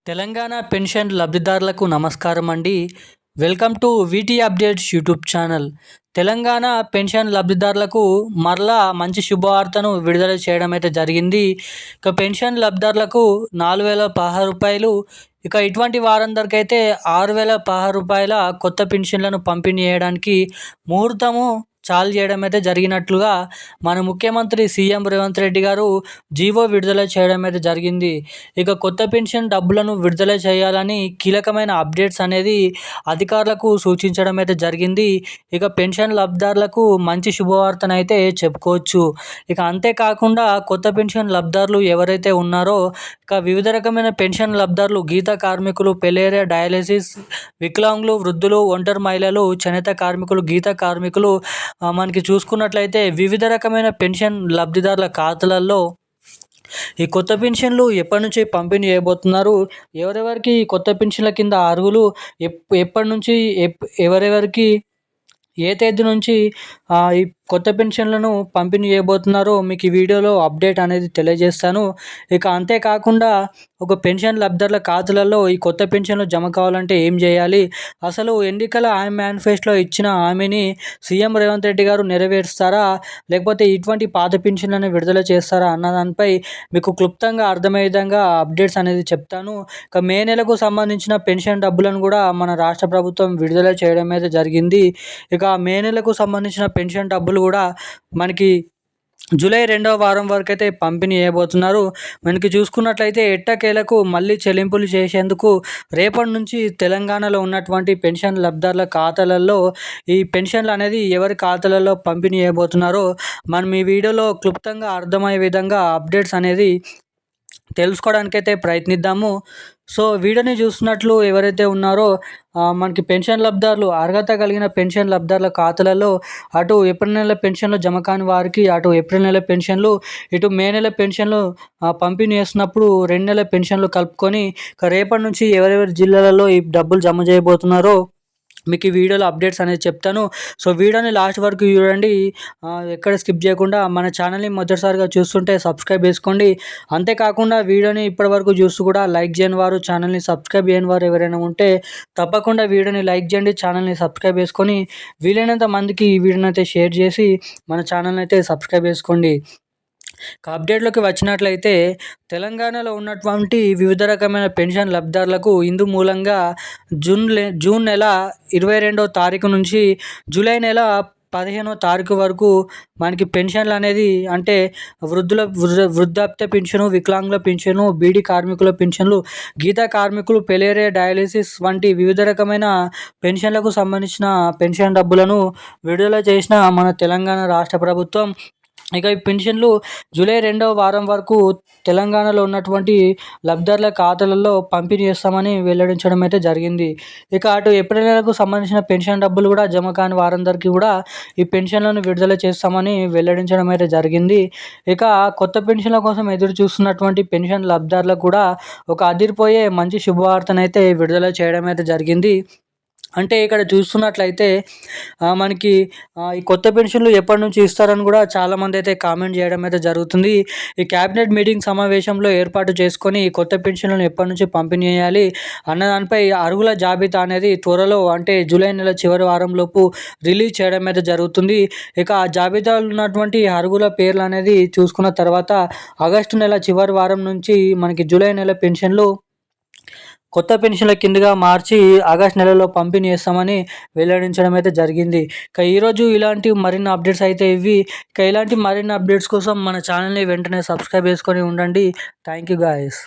Telangana pension లబ్ధిదారులకు నమస్కారం అండి. Welcome to వీటీ updates YouTube channel. Telangana pension లబ్ధిదారులకు మరలా మంచి శుభవార్తను విడుదల చేయడం అయితే జరిగింది. ఇక పెన్షన్ లబ్ధిదారులకు 4,016 రూపాయలు, ఇక ఇటువంటి వారందరికైతే 6,016 రూపాయల కొత్త పెన్షన్లను పంపిణీ చేయడానికి ముహూర్తము చాలు చేయడం అయితే జరిగినట్లుగా మన ముఖ్యమంత్రి సీఎం రేవంత్ రెడ్డి గారు జీవో విడుదల చేయడం అయితే జరిగింది. ఇక కొత్త పెన్షన్ డబ్బులను విడుదల చేయాలని కీలకమైన అప్డేట్స్ అనేది అధికారులకు సూచించడం అయితే జరిగింది. ఇక పెన్షన్ లబ్ధిదారులకు మంచి శుభవార్తనైతే చెప్పుకోవచ్చు. ఇక అంతేకాకుండా కొత్త పెన్షన్ లబ్ధిదారులు ఎవరైతే ఉన్నారో ఇక వివిధ రకమైన పెన్షన్ లబ్ధిదారులు గీత కార్మికులు, పెలేరియా, డయాలసిస్, వికలాంగులు, వృద్ధులు, ఒంటరి మహిళలు, చేనేత కార్మికులు, గీత కార్మికులు మనకి చూసుకున్నట్లయితే వివిధ రకమైన పెన్షన్ లబ్ధిదారుల ఖాతాలలో ఈ కొత్త పెన్షన్లు ఎప్పటి నుంచి పంపిణీ చేయబోతున్నారు, ఎవరెవరికి కొత్త పెన్షన్ల కింద అర్హులు, ఎప్పటి నుంచి ఎవరెవరికి ఏ తేదీ నుంచి ఈ కొత్త పెన్షన్లను పంపిణీ చేయబోతున్నారో మీకు ఈ వీడియోలో అప్డేట్ అనేది తెలియజేస్తాను. ఇక అంతేకాకుండా ఒక పెన్షన్ లబ్ధిదారుల ఖాతాలలో ఈ కొత్త పెన్షన్లు జమ కావాలంటే ఏం చేయాలి, అసలు ఎన్నికల మేనిఫెస్టోలో ఇచ్చిన హామీని సీఎం రేవంత్ రెడ్డి గారు నెరవేరుస్తారా, లేకపోతే ఇటువంటి పాత పెన్షన్లను విడుదల చేస్తారా అన్న దానిపై మీకు క్లుప్తంగా అర్థమయ్యే విధంగా అప్డేట్స్ అనేది చెప్తాను. ఇక మే నెలకు సంబంధించిన పెన్షన్ డబ్బులను కూడా మన రాష్ట్ర ప్రభుత్వం విడుదల చేయడం అయితే జరిగింది. ఇక మే నెలకు సంబంధించిన పెన్షన్ డబ్బులు కూడా మనకి జూలై 2వ వారం వరకు అయితే పంపిణీ చేయబోతున్నారు. మనకి చూసుకున్నట్లయితే ఎట్టకేలకు మళ్ళీ చెల్లింపులు చేసేందుకు రేపటి నుంచి తెలంగాణలో ఉన్నటువంటి పెన్షన్ లబ్ధిదారుల ఖాతాలలో ఈ పెన్షన్లు అనేది ఎవరి ఖాతాలలో పంపిణీ చేయబోతున్నారో మనం ఈ వీడియోలో క్లుప్తంగా అర్థమయ్యే విధంగా అప్డేట్స్ అనేది తెలుసుకోవడానికైతే ప్రయత్నిద్దాము. సో వీడియోని చూస్తున్నట్లు ఎవరైతే ఉన్నారో మనకి పెన్షన్ లబ్ధిదారులు అర్హత కలిగిన పెన్షన్ లబ్ధిదారుల ఖాతాలలో అటు ఏప్రిల్ నెల పెన్షన్లు జమ కాని వారికి అటు ఏప్రిల్ నెల పెన్షన్లు, ఇటు మే నెల పెన్షన్లు పంపిణీ చేస్తున్నప్పుడు 2 నెలల పెన్షన్లు కలుపుకొని రేపటి నుంచి ఎవరెవరి జిల్లాలలో ఈ డబ్బులు జమ చేయబోతున్నారో మీకు ఈ వీడియోలో అప్డేట్స్ అనేది చెప్తాను. సో వీడియోని లాస్ట్ వరకు చూడండి, ఎక్కడ స్కిప్ చేయకుండా. మన ఛానల్ని మొదటిసారిగా చూస్తుంటే సబ్స్క్రైబ్ చేసుకోండి. అంతేకాకుండా వీడియోని ఇప్పటివరకు చూస్తూ కూడా లైక్ చేయని వారు, ఛానల్ని సబ్స్క్రైబ్ చేయని వారు ఎవరైనా ఉంటే తప్పకుండా వీడియోని లైక్ చేయండి, ఛానల్ని సబ్స్క్రైబ్ చేసుకొని వీలైనంత మందికి ఈ వీడియోని అయితే షేర్ చేసి మన ఛానల్ని అయితే సబ్స్క్రైబ్ చేసుకోండి. అప్డేట్లోకి వచ్చినట్లయితే తెలంగాణలో ఉన్నటువంటి వివిధ రకమైన పెన్షన్ లబ్ధిదారులకు ఇందు మూలంగా జూన్ నెల 22వ తారీఖు నుంచి జూలై నెల 15వ తారీఖు వరకు మనకి పెన్షన్లు అనేది అంటే వృద్ధాప్య పెన్షను, వికలాంగుల పెన్షను, బీడీ కార్మికుల పెన్షన్లు, గీత కార్మికులు, పెలేరియా, డయాలసిస్ వంటి వివిధ రకమైన పెన్షన్లకు సంబంధించిన పెన్షన్ డబ్బులను విడుదల చేసిన మన తెలంగాణ రాష్ట్ర ప్రభుత్వం ఇక ఈ పెన్షన్లు జూలై 2వ వారం వరకు తెలంగాణలో ఉన్నటువంటి లబ్ధిదారుల ఖాతాలలో పంపిణీ చేస్తామని వెల్లడించడం అయితే జరిగింది. ఇక అటు ఏప్రిల్ నెలకు సంబంధించిన పెన్షన్ డబ్బులు కూడా జమ కాని వారందరికీ కూడా ఈ పెన్షన్లను విడుదల చేస్తామని వెల్లడించడం అయితే జరిగింది. ఇక కొత్త పెన్షన్ల కోసం ఎదురు చూస్తున్నటువంటి పెన్షన్ లబ్ధిదారులకు కూడా ఒక అదిరిపోయే మంచి శుభవార్తనైతే విడుదల చేయడం అయితే జరిగింది. అంటే ఇక్కడ చూస్తున్నట్లయితే మనకి ఈ కొత్త పెన్షన్లు ఎప్పటి నుంచి ఇస్తారని కూడా చాలామంది అయితే కామెంట్ చేయడం అయితే జరుగుతుంది. ఈ క్యాబినెట్ మీటింగ్ సమావేశంలో ఏర్పాటు చేసుకొని ఈ కొత్త పెన్షన్లను ఎప్పటి నుంచి పంపిణీ చేయాలి అన్న దానిపై అర్హుల జాబితా అనేది త్వరలో అంటే జూలై నెల చివరి వారంలోపు రిలీజ్ చేయడం అయితే జరుగుతుంది. ఇక ఆ జాబితాలో ఉన్నటువంటి అర్హుల పేర్లు అనేది చూసుకున్న తర్వాత ఆగస్టు నెల చివరి వారం నుంచి మనకి జూలై నెల పెన్షన్లు కొత్త పెన్షన్ల కిందగా మార్చి ఆగస్టు నెలలో పంపిణీ చేస్తామని వెల్లడించడం అయితే జరిగింది. ఇక ఈరోజు ఇలాంటి మరిన్ని అప్డేట్స్ అయితే ఇవి. ఇక ఇలాంటి మరిన్ని అప్డేట్స్ కోసం మన ఛానల్ని వెంటనే సబ్స్క్రైబ్ చేసుకొని ఉండండి. Thank you guys.